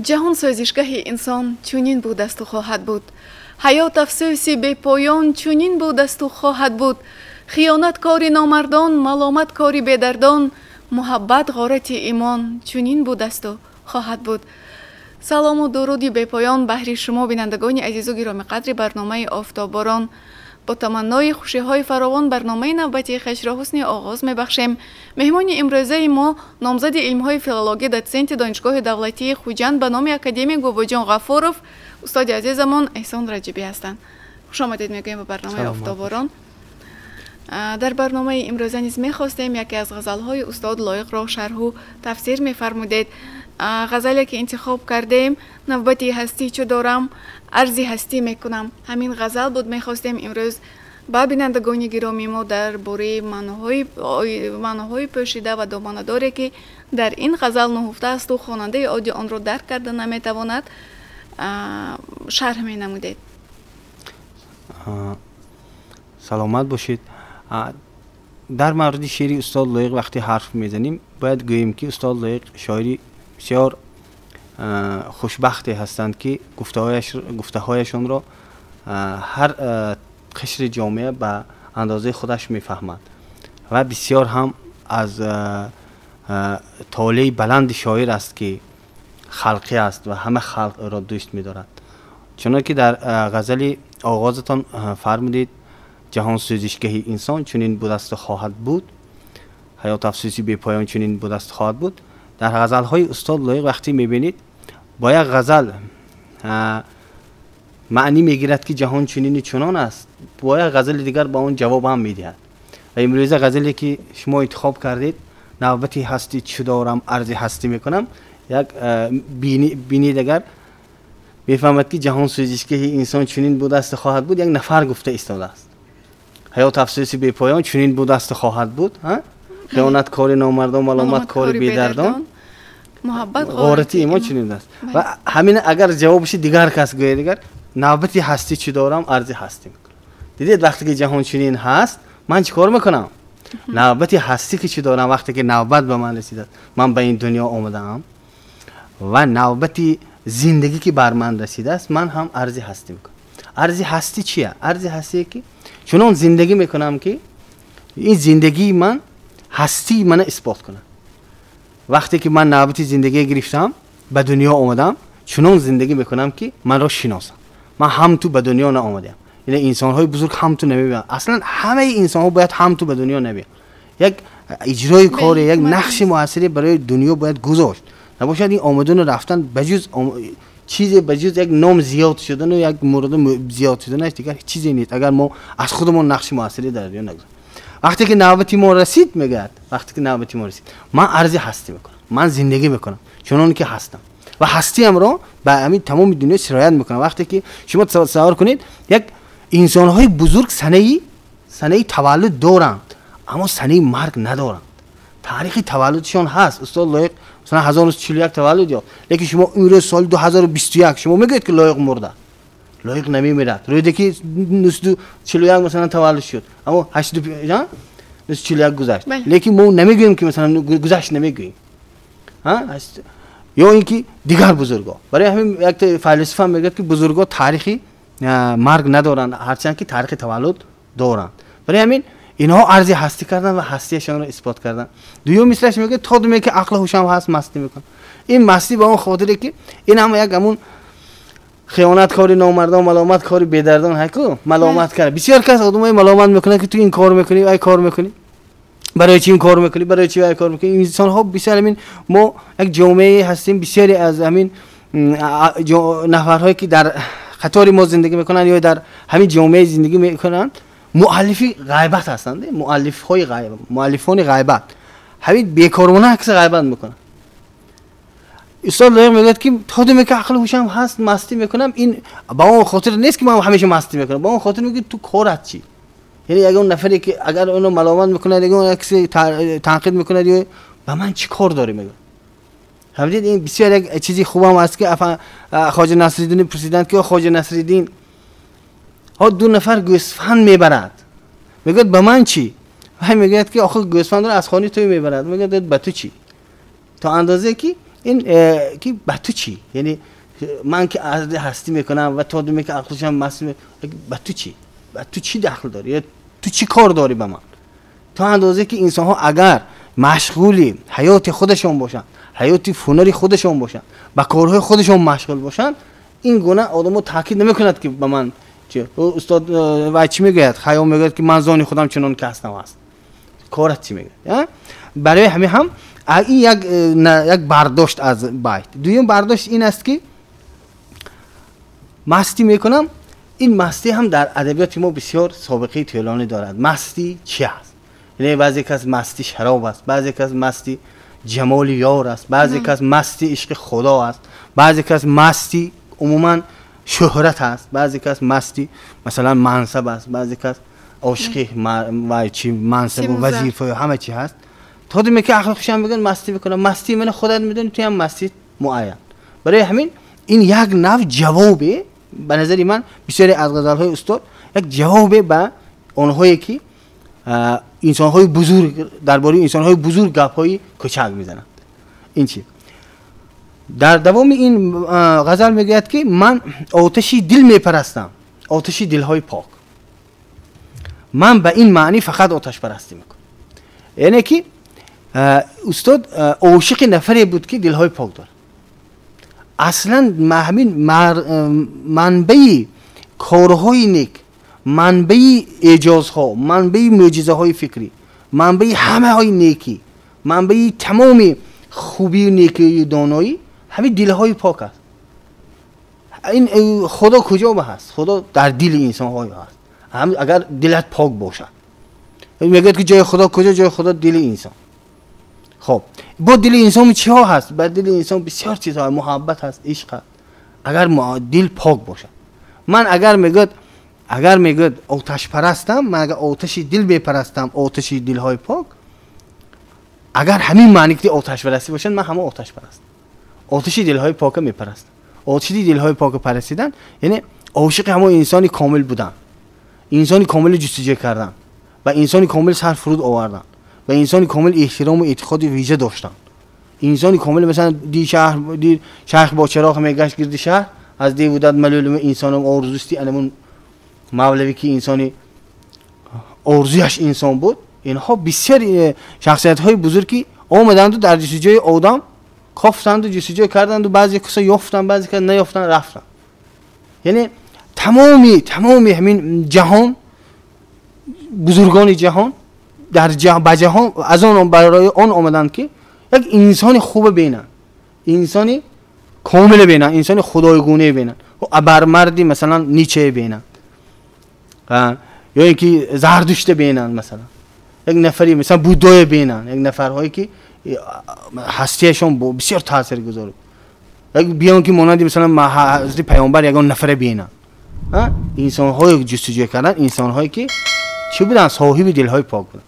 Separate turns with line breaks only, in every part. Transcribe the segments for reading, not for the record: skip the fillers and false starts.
جهان سازشگاه انسان چنین بود است و خواهد بود. حیات افسوسی بی پایان چنین بود است و خواهد بود. خیانت کاری نامردان، ملامت کاری بیدردان، محبت غارت ایمان چنین بود است و خواهد بود. سلام و درودی بی پایان بهر شما بینندگان عزیز و گرامی قدر برنامه آفتابباران. با تمنای خوشی های فراوان برنامه نوبتی خوش را حسن آغاز می بخشیم. مهمان امروزه ما نامزد علم های فیلولوژی دوسنت دانشگاه دولتی خوجند به نام اکادمی گوباجان غفورов استاد عزیزمان احسان رجبی هستند. خوش آمدید میگویم به برنامه آفتابباران. در برنامه امروزه نیز میخواستیم یکی از غزل های استاد لایق را شرح و تفسیر میفرمودید. غزلی که انتخاب کردیم نوبتی هستی چو دارم عرضی هستی میکنم، همین غزل بود. میخواستیم امروز با بینندگان گرامی ما در باره معناهای پوشیده و دامنه‌داری که در این غزل نهفته است و خواننده عادی آن را درک کرده نمیتواند شرح می نمودید.
سلامت باشید. در مورد شعری استاد لایق وقتی حرف میزنیم باید گوییم که استاد لایق شاعری بسیار خوشبختی هستند که گفته هایشون را هر قشر جامعه به اندازه خودش میفهمد و بسیار هم از طالع بلند شاعر است که خلقی است و همه خلق را دوست می‌دارد. چنانکه در غزل آغازتان فرمودید جهان سوزشگاه انسان چنین بود است و خواهد بود، حیات افسوسی بی پایان چنین بود است خواهد بود. در غزل های استاد لایق وقتی میبینید با یک غزل معنی میگیرد که جهان چنین چنان است، با یک غزل دیگر با اون جواب هم میدهد. و امروز غزلی که شما انتخاب کردید نوبتی هستی چو دارم عرض هستی میکنم، یک بینی دیگر میفهمد که جهان سوزشگاه انسان چنین بود است خواهد بود. یک نفر گفته ایستاده است حیات افسوسی بی پایان چنین بود است خواهد بود. خیانت کاری نامردان، ملامت کاری بیدردان، محبت غارت ایمان چنین است. و همین اگر جوابش دیگر کس گوید دیگر نوبتی هستی چی دارم عرض هستی میکنم. دیدید وقتی که جهان چنین هست من چیکار میکنم؟ نوبتی هستی که چی دارم وقتی که نوبت به من رسیده من به این دنیا آمدم و نوبتی زندگی که بر من رسیده است من هم عرض هستی میکنم. عرض هستی چیه؟ عرض هستی که چنان زندگی میکنم که این زندگی من هستی من اثبات کنم. وقتی که من نوبتی زندگی گرفتم به دنیا آمدم چنان زندگی میکنم که من را شناسم. من هم تو به دنیا نآمدم. یعنی انسان های بزرگ هم تو نمیبینن. اصلا همه انسان ها باید هم تو به دنیا نبیان. یک اجرای کار یک نقش موثری برای دنیا باید گذاشت. نباشد این آمدن و رفتن بجز چیزی بجز یک نام زیاد شدن و یک مورد زیاد شدن دیگر چیزی نیست اگر ما از خودمون نقش موثری در دنیا نگذاریم. وقتی که نوبتی ما رسید میگه وقتی که نوبتی ما رسید من عرض هستی میکنم، من زندگی میکنم چنان که هستم و هستی ام را به همین تمام دنیا سرایت میکنم. وقتی که شما تصور کنید یک انسان های بزرگ سنه تولد دارند اما سنه مرگ ندارند. تاریخی تولدشون هست. استاد لایق مثلا 1941 تولد یافت، لیکن شما امروز سال 2021 شما میگید که لایق مرده. لایق نمیمیرد. روزی که 1941 مثلا تولد شد اما 1941 گذشت، لیکن ما نمیگوییم که مثلا گذشت نمیگوییم. یا اینکه دیگر بزرگا برای همین یک فیلسوف میگه که بزرگا تاریخی مرگ ندارند هرچند که تاریخ تولد دارند. برای همین اینها عرض هستی کردن و هستیشان را اثبات کردن. دوم مثلش میگه تا دمی که عقل هوشم هست مستی میکنم. این مستی به اون خاطره که این هم یک همون خیانت کاری نامردان، ملامت کاری بیدردان هکو ملامت کرد. بسیار کس آدمای ملامت میکنه که تو این کار میکنی ای کار میکنی، برای چی این کار میکنی، برای چی ای کار میکنی. انسان ها بسیار همین ما یک جامعه هستیم بسیاری از همین نفرهایی که در خطر ما زندگی میکنن یا در همین جامعه زندگی میکنن مؤلفی غیبت هستند. مؤلفان غیبت همین بیکارانه عکس غیبت میکنن. استاد لایق میگه که تا دمی که عقل هوشم هست مستی میکنم. این با اون خاطر نیست که من همیشه مستی میکنم، با اون خاطر میگه تو کارت چی. یعنی اگه اون نفری که اگر اونو ملامت میکنه دیگه اون عکس تنقید میکنه دیگه با من چی کار داری میگه. همین این بسیار یک چیزی خوبم است که خواجه نصرالدین پرسیدند که خواجه نصرالدین ها دو نفر گوسفند میبرد، میگه به من چی؟ همین میگه که آخه گوسفند رو از خانه توی میبرد، میگه به تو چی؟ تا اندازه که این که به تو چی؟ یعنی من که عرض هستی میکنم و تو دومی که عقلشم مست به تو چی؟ به تو چی دخل داری؟ یا تو چی کار داری به من؟ تا اندازه که انسان ها اگر مشغولی حیات خودشون باشن، حیات فنری خودشون باشن، با کارهای خودشون مشغول باشن، این گونه آدمو تاکید نمیکند که به من چه استاد و چی میگه؟ خیام میگه که من زانی خودم چنان که هستم است. کارت چی میگه؟ برای همین هم این یک برداشت از بیت. دوم برداشت این است که مستی میکنم. این مستی هم در ادبیات ما بسیار سابقه طولانی دارد. مستی چی است؟ یعنی بعضی کس مستی شراب است، بعضی کس مستی جمال یار است، بعضی کس مستی عشق خدا است، بعضی کس مستی عموما شهرت است، بعضی کس مستی مثلا منصب است، بعضی کس عاشق و چی منصب و وظیفه و همه چی هست. تا دیگه که اخلاقش هم میگن مستی بکنم. مستی من خودت میدونی، تو هم مستی معین. برای همین این یک نوع جوابه به نظر من بسیاری از غزل‌های استاد یک جوابه به اونهایی که انسان‌های بزرگ درباره انسان‌های بزرگ گپ‌های کوچک میزنند. این چی؟ در دوام این غزل میگوید که من آتشی دل میپرستم، آتشی دل‌های پاک. من به این معنی فقط آتش پرستی میکنم. یعنی که استاد عاشق نفری بود که دل‌های پاک داره. اصلا همین منبع کارهای نیک، منبع اعجازها، منبع معجزه‌های فکری، منبع همه های نیکی، منبع تمام خوبی و نیکی و دانایی همین دل‌های پاک است. این خدا کجا هست؟ خدا در دل انسان‌های هست. هم اگر دلت پاک باشه. میگه که جای خدا کجا؟ جای خدا دل انسان. خب با دل انسان چی ها هست؟ با دل انسان بسیار چیزها، محبت هست، عشق هست. اگر دل پاک باشه. من اگر میگه آتش پرستم، من اگر آتش دل بپرستم، آتش دل‌های پاک، اگر همین معنی که آتش پرستی باشن، من همه آتش پرستم. آتش دل‌های پاک میپرستم. آتش دل‌های پاک پرستیدن یعنی عاشق همه انسانی کامل بودن، انسانی کامل جستجو کردن و انسانی کامل سر فرود آوردن و انسانی کامل احترام و اعتقاد ویژه داشتن. انسانی کامل مثلا شهر با چراغ میگشت گرد شهر، از دیودت ملولم انسانم آرزوستی انمون مولوی که انسانی آرزویش انسان بود. اینها بسیار شخصیت‌های بزرگی آمدند و در جستجوی آدم کافتند و جستجو کردند و بعضی کسا یافتن، بعضی کسا نیافتن، رفتن. یعنی تمامی همین جهان، بزرگان جهان در جهان از آن برای آن آمدند که یک انسان خوب بینن، انسانی کامل بینن، انسان خدایگونه بینن و ابرمردی مثلا نیچه بینن یا اینکه زردشت بینن، مثلا یک نفری مثلا بودای بینن، یک نفرهایی که هستیشون بسیار تاثیرگذاره، یک بیان که مانند مثلا حضرت پیامبر یگان نفر بینن. انسان‌های جستجو کردن، انسان‌هایی که چی بودن؟ صاحب دل‌های پاک بودن.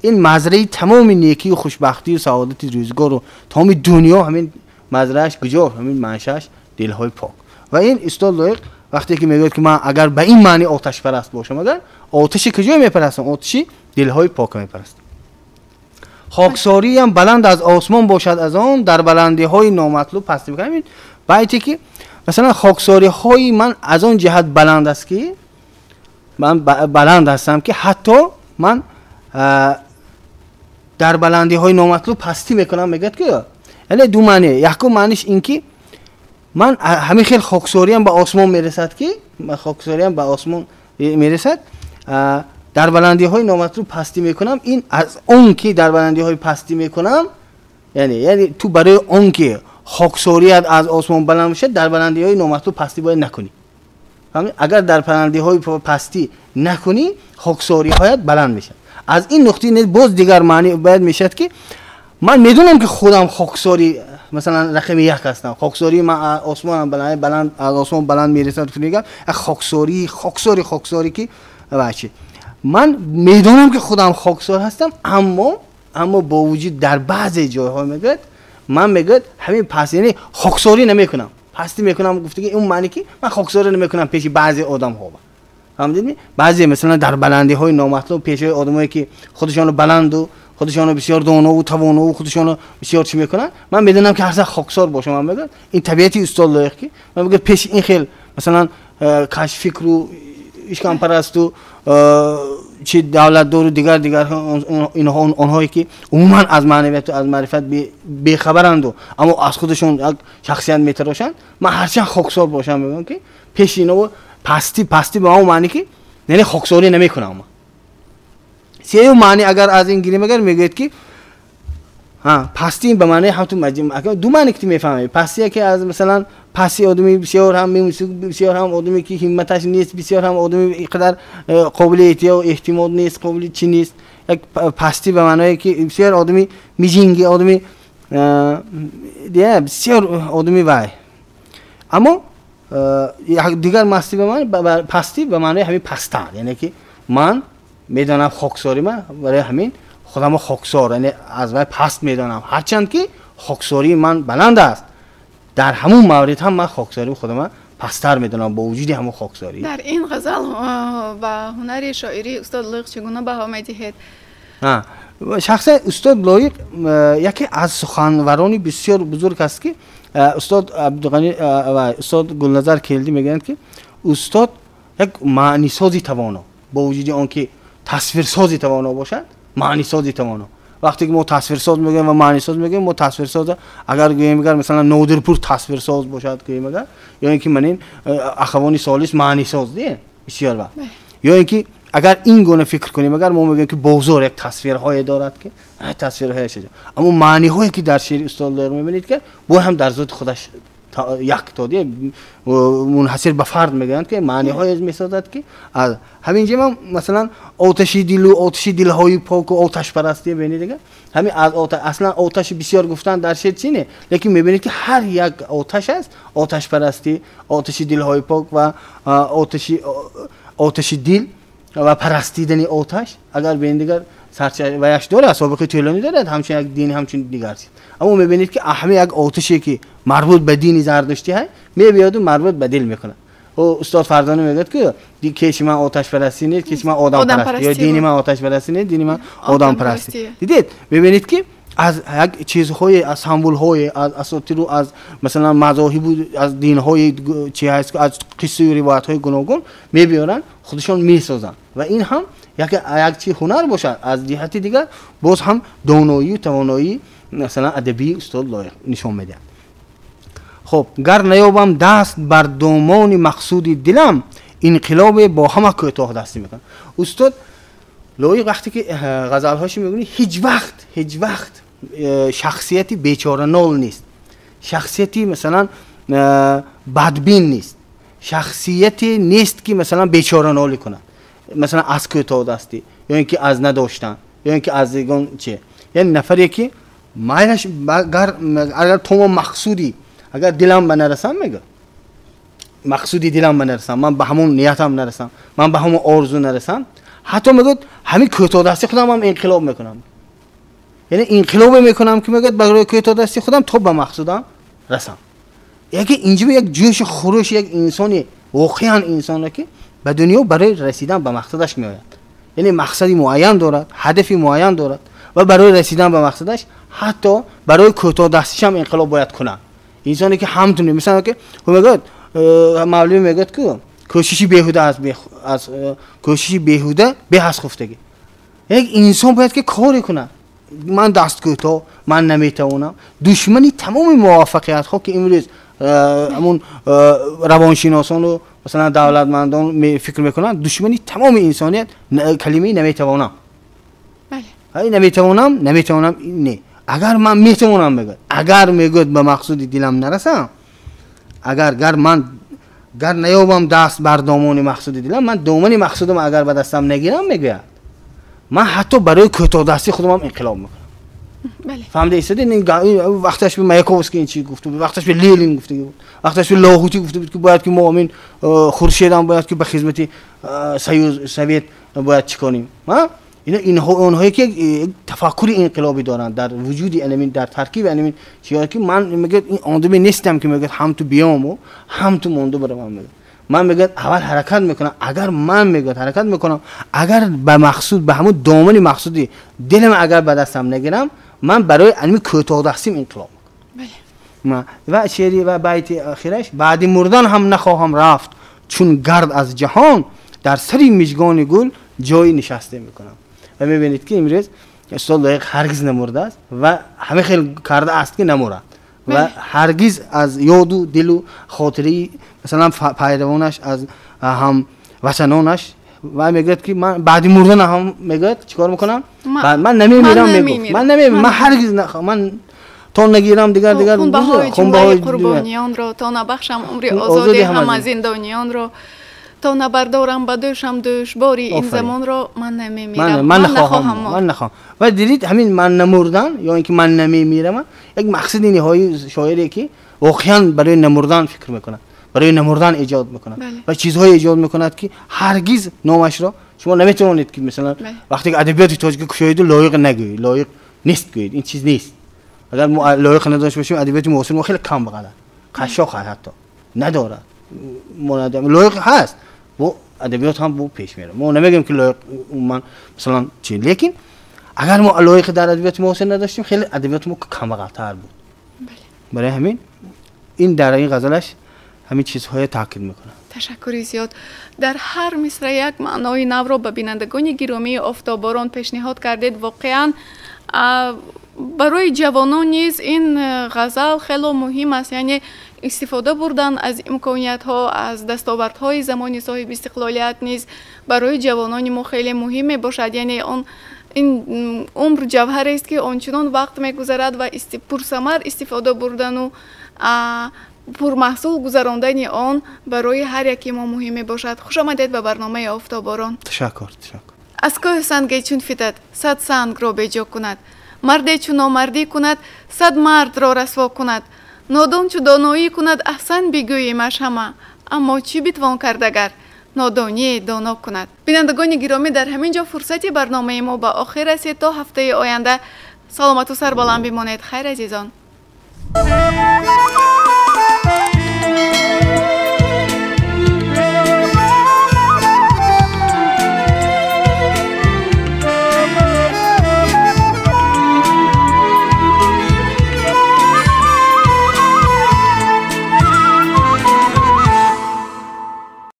این مزرعه تمام نیکی و خوشبختی و سعادت روزگار و تمام دنیا همین مزرعه‌اش کجا؟ همین منشأش دل‌های پاک. و این استاد لایق وقتی که میگه که من اگر به این معنی آتش پرست باشم، اگر آتش کجا میپرستم؟ آتشی دل‌های پاک میپرستم. خاکساری هم بلند از آسمان باشد، از آن در بلندی‌های نامطلوب پستی می‌کنم. این بیتی که مثلا خاکساری‌های من از آن جهت بلند است که من بلند هستم که حتی من در بلندی‌های نامطلوب پستی میکنم. میگه که یعنی دو معنی، یکم معنیش این که من همین خیلی خاکساری هم به آسمان میرسد که من خاکساری هم به آسمان میرسد، در بلندی‌های نامطلوب پستی میکنم. این از اون که در بلندی‌های پستی میکنم یعنی تو برای اون که خاکساریت از آسمان بلند میشه، در بلندی‌های نامطلوب پستی باید نکنی. اگر در بلندی‌های پستی نکنی، خاکساری‌هایت بلند میشه. از این نقطه باز دیگر معنی باید میشد که من میدونم که خودم خاکساری مثلا رقم 1 هستم، خاکساری من آسمان بلند از آسمان بلند میرسد که میگم خاکساری که بچه من میدونم که خودم خاکسار هستم، اما با وجود در بعضی جاها میگه من میگه همین پس یعنی خاکساری نمیکنم، پستی میکنم. گفته که اون معنی که من خاکساری نمیکنم پیش بعضی آدم ها. فهمیدین؟ بعضی مثلا در بلندی های نامطلوب پیش آدمایی که خودشانو بلند و خودشانو بسیار دانا و توانا و خودشانو بسیار چی میکنن. من میدونم که هر ز خاکسار باشم. من میگم این طبیعتی استاد لایق کی. من میگم پیش این خیل مثلا کاش فکر و اشکام پرست و چی دولت دور و دیگر اینها اونهایی که عموما از معنویت و از معرفت بی‌خبرند اما از خودشون شخصیت میتراشن. من هرچند خاکسار باشم میگم که پیش اینا پستی به اون معنی که یعنی خاکساری نمیکنم. سه معنی اگر از این گیریم اگر میگید که پستی به معنی هم تو مجموع دو معنی که میفهمی. پستی که از مثلا پسی آدمی بسیار هم بسیار هم آدمی که همتش نیست، بسیار هم آدمی اینقدر قابلیت یا احتمال نیست، قابلیت چی نیست. یک پستی به معنی که بسیار آدمی میجینگی، آدمی بسیار آدمی وای. اما دیگر پستی به معنی همین پستان، یعنی که من میدانم خاکساری من برای همین خودم خاکسار، یعنی از وای پست میدانم، هرچند که خاکساری من بلند است در همون مورد هم من خاکساری خودم پستر میدونم با وجود همون خاکساری.
در این غزل و هنر شاعری استاد لایق چگونه بها میدهید؟
شخصا استاد لایق یکی از سخنورانی بسیار بزرگ است که استاد عبدالغنی و استاد گلنظر کلدی میگن که استاد یک معنی سازی توانا، با وجود آنکه تصویر سازی توانا باشد، معنی سازی توانا. وقتی که ما تصویر ساز میگیم و معنی ساز میگیم، ما تصویر ساز اگر گوییم اگر مثلا نادرپور تصویر ساز باشد گوییم اگر، یا اینکه من این اخوانی سالیس معنی ساز دیه بسیار با، یا اینکه اگر این گونه فکر کنیم اگر ما میگیم که بازار یک تصویرهای دارد که تصویرهای شده، اما معنی هایی که در شعر استاد لایق میبینید که با هم در ذات خودش یک تا دیه منحصر به فرد میگن که معنی های میسازد که از همینجا من مثلا آتشی دل و آتشی دلهای پاک و آتش پرستی ببینید دیگه، همین از اصلا آتش بسیار گفتن در شعر چینه، لیکن میبینید که هر یک آتش است، آتش پرستی، آتشی دلهای پاک و آتشی دل و پرستیدن آتش اگر ببینید دیگر سرچشمه و یش داره، سابقه طولانی داره، همچنین یک دین همچنین دیگر است. اما میبینید که اهمی یک آتشی که مربوط به دین زردشتی های میبیاد و مربوط به دل میکنه. و استاد فردانی میگه که کیش من آتش پرستی نیست، کیش من آدم پرستی، یا دین من آتش پرستی نیست، دین من آدم پرستی. دیدید میبینید که از یک چیزهای، از سمبول‌های، از اساطیر و از مثلا مذاهب و از دین‌های چی هست که از قصه و روایت‌های گوناگون میبیارن خودشون میسازن و این هم یک چی هنر باشد. از جهت دیگر باز هم دانایی و توانایی مثلا ادبی استاد لایق نشون میده. خب گر نیابم دست بر دامان مقصود دلم، انقلاب با همه کوتاه دستی میکنم. استاد لایق وقتی که غزل‌هاش میگونی هیچ وقت شخصیتی بیچاره نال نیست، شخصیتی مثلا بدبین نیست، شخصیتی نیست که مثلا بیچاره نالی کنه، مثلا از کوتاه دستی یا اینکه از نداشتن یا اینکه از دیگان چه، یعنی نفری که مایلش اگر تو مقصودی اگر دلم بنرسم میگه مقصودی دلم بنرسم، من به همون نیتم نرسم، من به همون آرزو نرسم، حتی میگه همین کوتاه دستی خودم هم انقلاب میکنم، یعنی انقلاب میکنم که میگه برای کوتاه دستی خودم تو به مقصودم رسم. یکی اینجا یک جوش خروش یک انسانی واقعا انسانه که به دنیا برای رسیدن به مقصدش میآید، یعنی مقصدی معین دارد، هدفی معین دارد و برای رسیدن به مقصدش حتی برای کوتاه دستیش هم انقلاب باید کنه. انسانی که همتونه مثلا که میگه مولوی میگه که کوششی بیهوده از کوششی بیهوده به از خفتگی. یک انسان باید که کاری کنه، من دست کوتاه، من نمیتوانم. دشمنی تمام موفقیت ها که امروز همون روانشناسان و مثلا دولتمندان فکر میکنن، دشمنی تمام انسانیت کلمه نمیتوانم. بله. نمیتوانم نه. اگر من میتوانم میگه، اگر میگه به مقصود دلم نرسم، اگر من نیابم دست بر دامان مقصود دلم، من دامن مقصودم اگر به دستم نگیرم میگه من حتی برای کوتاه دستی خودم هم انقلاب میکنم.
بله.
فهمده ایستاد؟ این وقتش به مایکوفسکی این چی گفته بود، وقتش به لینین گفته بود، وقتش به لاهوتی گفته بود که باید که ما همین خورشید هم باید که به خدمت سویت باید چیکنیم. اینها اونهایی که تفکر انقلابی دارن در وجود انمین، در ترکیب انمین چیزی که من میگم این آدمی نیستم که میگم هم تو بیام و هم تو مونده برام میگم. من میگم اول حرکت میکنم، اگر من میگم حرکت میکنم، اگر به مقصود به همون دامن مقصودی دلم اگر به دستم نگیرم، من برای علمی کوتاه دستیم انقلاب میکنم. و شعری و بیت آخرش بعد مردن هم نخواهم رفت، چون گرد از جهان در سری مژگان گل جای نشسته میکنم. و میبینید که امروز استاد لایق هرگز نمرده است و همه خیلی کرده است که نمورد و هرگز از یاد و دل و خاطری مثلا پیروانش از هم وطنانش و میگه که من بعد مردن هم میگه چیکار میکنم؟ من نمیمیرم. من هرگز من تا نگیرم دیگر
خونبهای قربانیان رو، تا نبخشم عمر آزادی همه زندانیان رو، تا نبردارم به دوشم دشواری این زمان رو من نمیمیرم.
من نخواهم. و دیدید همین من نمردن یا اینکه من نمیمیرم یک مقصد نهایی شاعری که واقعا برای نمردن فکر میکنه، برای نمردن ایجاد میکنه و چیزهای ایجاد میکند که هرگز نامش را شما نمیتونید که مثلا وقتی که ادبیات تاجیک شاید لایق نگویید، لایق نیست گویید، این چیز نیست. اگر ما لایق نداشته باشیم ادبیات معاصر ما خیلی کم بقدر قشاق حتی نداره، لایق هست و ادبیات هم بو پیش میره. ما نمیگیم که لایق من مثلا چی، لیکن اگر ما لایق در ادبیات معاصر نداشتیم خیلی ادبیات ما کم بقدر بود. برای همین این در این غزلش همین چیزهای تاکید میکنه.
تشکری زیاد. در هر مصرع یک معنای نو را به بینندگان گرامی آفتابباران پیشنهاد کردید. واقعا برای جوانان نیز این غزل خیلی مهم است، یعنی استفاده بردن از امکانیت ها، از دستاورد های زمانی صاحب استقلالیت نیز برای جوانان ما خیلی مهم باشد. یعنی این عمر جوهر است که آنچنان وقت میگذرد و پرثمر استفاده بردن و پرمحصول گذراندن آن برای هر یکی ما مهم باشد. خوش آمدید به برنامه آفتابباران.
تشکر.
از کوه سنگ چون فتد 100 سنگ را بجا کند، مردی چون نامردی کند 100 مرد را رسوا کند، نادان چون دانایی کند احسن بگوییمش همه، اما چی بتوان کرد اگر نادانی دانا کند. بینندگان گرامی، در همین جا فرصتی برنامه ما به آخر رسید. تا هفته آینده سلامت و سربلند بمانید. خیر عزیزان.